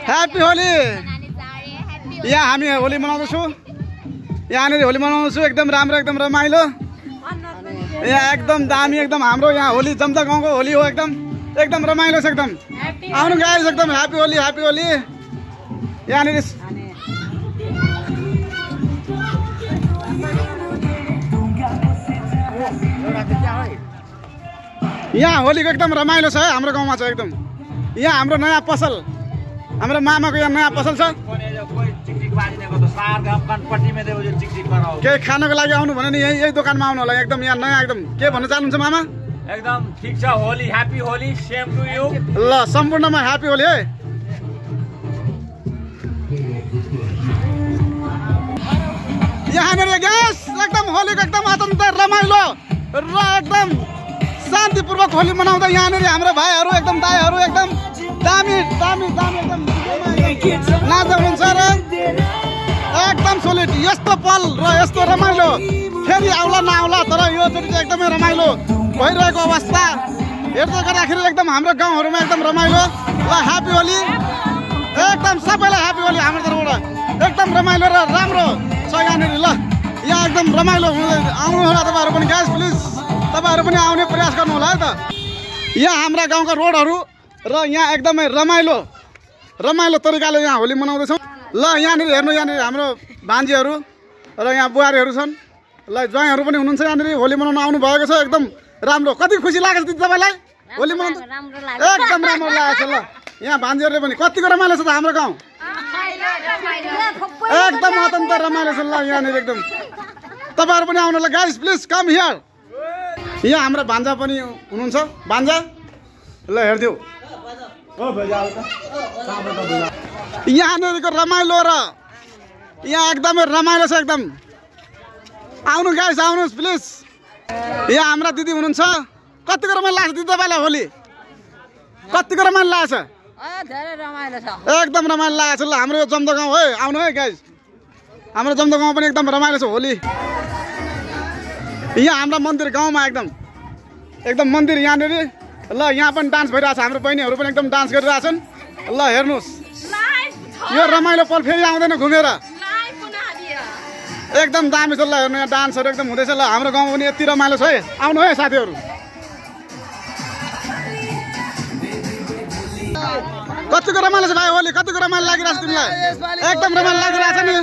Happy Holi. यहाँ हामी होली मनाउँदैछौँ। यहाँनिर होली मनाउँदैछु एकदम राम्रो एकदम रमाइलो। यहाँ एकदम दामी एकदम हाम्रो यहाँ होली जम्दा गाउँको होली हो एकदम एकदम रमाइलो छ एकदम। आउनु गाइस एकदम ह्यापी होली ह्यापी होली। यहाँनिर यहाँ होलीको एकदम रमाइलो छ है हाम्रो गाउँमा छ एकदम। यहाँ हाम्रो नयाँ पसल हाम्रो मामाको यहाँ नयाँ पसल छ। केही खानको लागि आउनु भने नि यही दोकानमा आउनु होला एकदम। यहाँ नयाँ एकदम के भन्न चाहनुहुन्छ मामा? एकदम ठिक छ। Holi happy Holi same to you. ल सम्पूर्णमा ह्यापी होली है। यहाँनिर ग्यास एकदम होलीको एकदम अत्यन्त रमाइलो र एकदम शान्तिपूर्वक होली मनाउँदा यहाँनिर हाम्रो भाइहरू एकदम दाइहरू एकदम दामी दामी दामी एकदम नाच्दै हुनुहुन्छ र एकदम सोलिड। यस्तो पल र यस्तो रमाइलो फेरि आउला नआउला तर योचोटि चाहिँ एकदमै रमाइलो भइरहेको अवस्था हेर्दै गर्दाखेरि एकदम हाम्रो गाउँहरूमा एकदम रमाइलो। ल ह्यापी होली एकदम सबैलाई ह्यापी होली हाम्रो तर्फबाट। एकदम रमाइलो र राम्रो छ यहाँनिर। ल यहाँ एकदम रमाइलो आउनु होला तपाईँहरू पनि गाइस प्लिज तपाईँहरू पनि आउने प्रयास गर्नु होला है त। यहाँ हाम्रा गाउँका रोडहरू र यहाँ एकदमै रमाइलो रमाइलो तरिकाले यहाँ होली मनाउँदैछौँ। ल यहाँनिर हेर्नु यहाँनिर हाम्रो भान्जीहरू र यहाँ बुहारीहरू छन्। ल ज्वाइँहरू पनि हुनुहुन्छ यहाँनिर होली मनाउन आउनु भएको छ। एकदम राम्रो कति खुसी लागेको छ दिदी तपाईँलाई होली मनाउनु? एकदम राम्रो लागेको छ। ल यहाँ भान्जीहरूले पनि कतिको रमाइलो छ त हाम्रो गाउँ एकदम अत्यन्त रमाइलो छ। ल यहाँनिर एकदम तपाईँहरू पनि आउनु होला गाइस प्लिज कम हियर। यहाँ हाम्रो भान्जा पनि हुनुहुन्छ भान्जा। ल हेरिदेऊ यहाँनिरको रमाइलो र यहाँ एकदमै रमाइलो छ एकदम। आउनु गाइस आउनुहोस् प्लिज। यहाँ हाम्रा दिदी हुनुहुन्छ। कतिको रमाइलो लाग्छ दिदी तपाईँलाई होली? कतिको रमाइलो लागेको छ? एकदम रमाइलो लागेको छ। ल हाम्रो यो जम्दा गाउँ है आउनु है गाइस। हाम्रो जम्दा गाउँ पनि एकदम रमाइलो छ होली। यहाँ हाम्रो मन्दिर गाउँमा एकदम एकदम मन्दिर यहाँनिर। ल यहाँ पनि डान्स भइरहेछ। हाम्रो बहिनीहरू पनि एकदम डान्स गरिरहेछन्। ल हेर्नुहोस् यो रमाइलो पल फेरि आउँदैन घुमेर एकदम दामी छ। ल हेर्नु यहाँ डान्सहरू एकदम हुँदैछ। ल हाम्रो गाउँमा पनि यति रमाइलो छ है आउनु है साथीहरू। कतिको रमाइलो छ भाइ होली? कतिको रमाइलो लागिरहेछ तिमीलाई? एकदम रमाइलो लागिरहेछ नि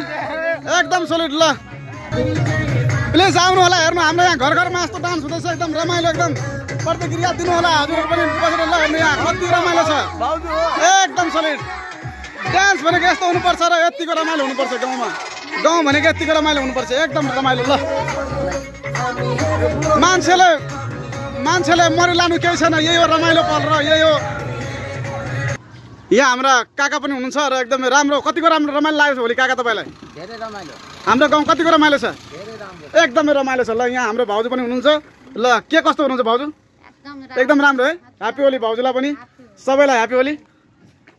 एकदम सोलिड। ल प्लिज आउनु होला हेर्नु हाम्रो यहाँ घर घरमा यस्तो डान्स हुँदैछ एकदम रमाइलो एकदम प्रतिक्रिया दिनु होला हजुर पनि बसेर। ल हेर्नु यहाँ कति रमाइलो छ एकदम सोलिड। डान्स भनेको यस्तो हुनुपर्छ र यतिको रमाइलो हुनुपर्छ गाउँमा। गाउँ भनेको यतिको रमाइलो हुनुपर्छ एकदम रमाइलो। ल मान्छेले मरिलानु केही छैन यही हो रमाइलो पल र यही हो। यहाँ हाम्रा काका पनि हुनुहुन्छ र एकदमै राम्रो कतिको राम्रो रमाइलो लागेको छ होली काका तपाईँलाई? धेरै रमाइलो। हाम्रो गाउँ कतिको रमाइलो छ? एकदमै रमाइलो छ। ल यहाँ हाम्रो भाउजू पनि हुनुहुन्छ। ल के कस्तो हुनुहुन्छ भाउजू? एकदम राम्रो है। ह्यापी होली भाउजूलाई पनि सबैलाई ह्यापी होली।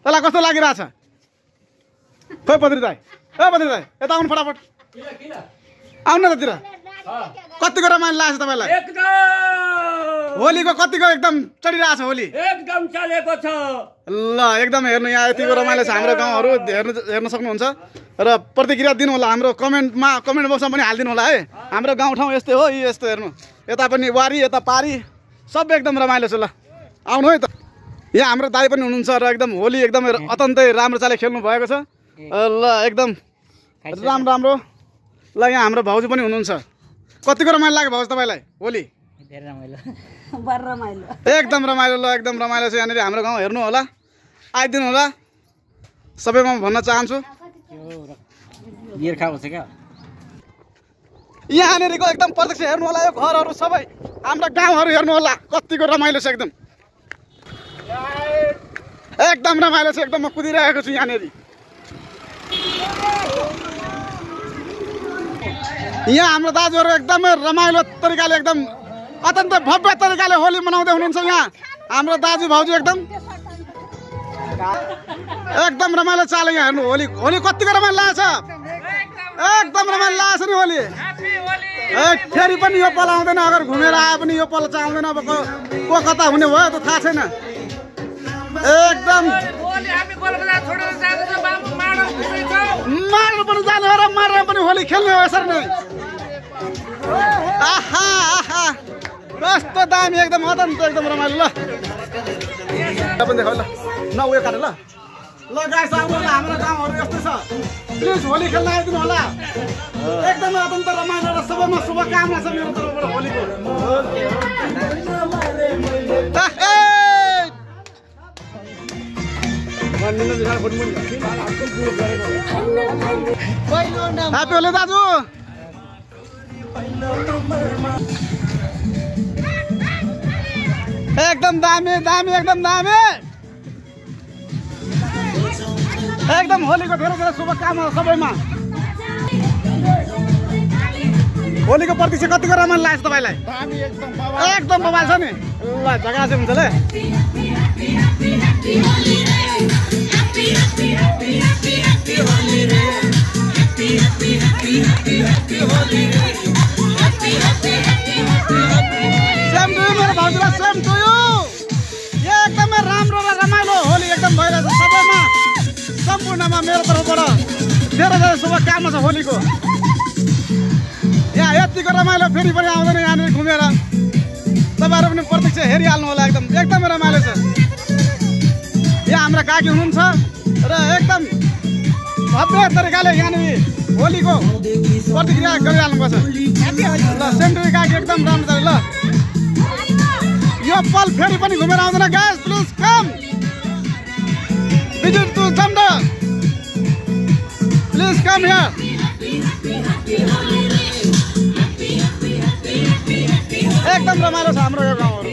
तँलाई कस्तो लागिरहेछ? खोइ पत्रित यता आउनु फटाफट आउनु न ततिर। कतिको रमाइलो लाग्छ तपाईँलाई? होलीको कतिको एकदम चलिरहेछ होली? एकदम चलेको छ। ल एकदम हेर्नु यहाँ यतिको रमाइलो छ। हाम्रो गाउँहरू हेर्न सक्नुहुन्छ र प्रतिक्रिया दिनु होला हाम्रो कमेन्ट बक्समा पनि हालिदिनु होला है। हाम्रो गाउँठाउँ यस्तै हो यस्तो हेर्नु यता पनि वारी यता पारी सबै एकदम रमाइलो छ। ल आउनु है त। यहाँ हाम्रो दाइ पनि हुनुहुन्छ र एकदम होली एकदमै अत्यन्तै राम्रो चाले खेल्नु भएको छ। ल एकदम राम्रो। ल यहाँ हाम्रो भाउजू पनि हुनुहुन्छ। कतिको रमाइलो लाग्यो भाउजू तपाईँलाई होली? एकदम रमाइलो। ल एकदम रमाइलो छ यहाँनिर हाम्रो गाउँ हेर्नु होला आइदिनु होला सबैमा भन्न चाहन्छु। यहाँनिरको एकदम प्रत्यक्ष हेर्नु होला यो घरहरू सबै हाम्रो गाउँहरू हेर्नु होला कतिको रमाइलो छ एकदम एकदम रमाइलो छ एकदम। म कुदिरहेको छु यहाँनिर। यहाँ हाम्रो दाजुहरू एकदमै रमाइलो तरिकाले एकदम अत्यन्त भव्य तरिकाले होली मनाउँदै हुनुहुन्छ। यहाँ हाम्रो दाजु भाउजू एकदम रमाइलो चाले यहाँ हेर्नु होली कतिको रमाइलो लागेछ? एकदम रमाइलो लागेछ नि होली। फेरि पनि यो पल आउँदैन अगर घुमेर आए पनि यो पल चाहिँ आउँदैन। अब को कता हुने भयो त थाहा छैन एकदम। होली खेल्ने हो यसरी नै आहा आहा कस्तो दामी एकदम अत्यन्त एकदम रमाइलो ल पनि देखाउ ल न उयो काट ल ल गाइस आउनु ल हाम्रो गाउँहरु यस्तो छ प्लिज होली खेल्न आइदिनु होला एकदमै अत्यन्त रमाइलो र सबैमा शुभकामना छ मेरो तर्फबाट होलीको ह्यापी होली दाजु एकदम दामी दामी एकदम दामी एकदम होलीको धेरै धेरै शुभकामना सबैमा होलीको प्रतीक्षा कतिको रमाइलो लाग्छ तपाईलाई एकदम बबाल छ नि ल झगडा चाहिँ हुन्छ ल सेम टु यु मेरो भाउजूलाई सेम टु यु एकदमै राम्रो र रमाइलो होली एकदम भइरहेछ सबैमा सम्पूर्णमा मेरो तर्फबाट धेरै धेरै शुभकामना छ होलीको यहाँ यतिको रमाइलो फेरि पनि आउँदैन यहाँनिर घुमेर तपाईँहरू पनि प्रत्यक्ष हेरिहाल्नु होला एकदम एकदमै रमाइलो छ यहाँ हाम्रा काकी हुनुहुन्छ र एकदम भव्य तरिकाले यहाँनिर होलीको प्रतिक्रिया गरिहाल्नुपर्छ ल सेन्ट्री काकी एकदम राम्रो छ ल यो पल फेरि पनि घुमेर आउँदैन guys please com visit to Zamda please come here एकदम रमाइलो छ हाम्रो यो गाउँहरु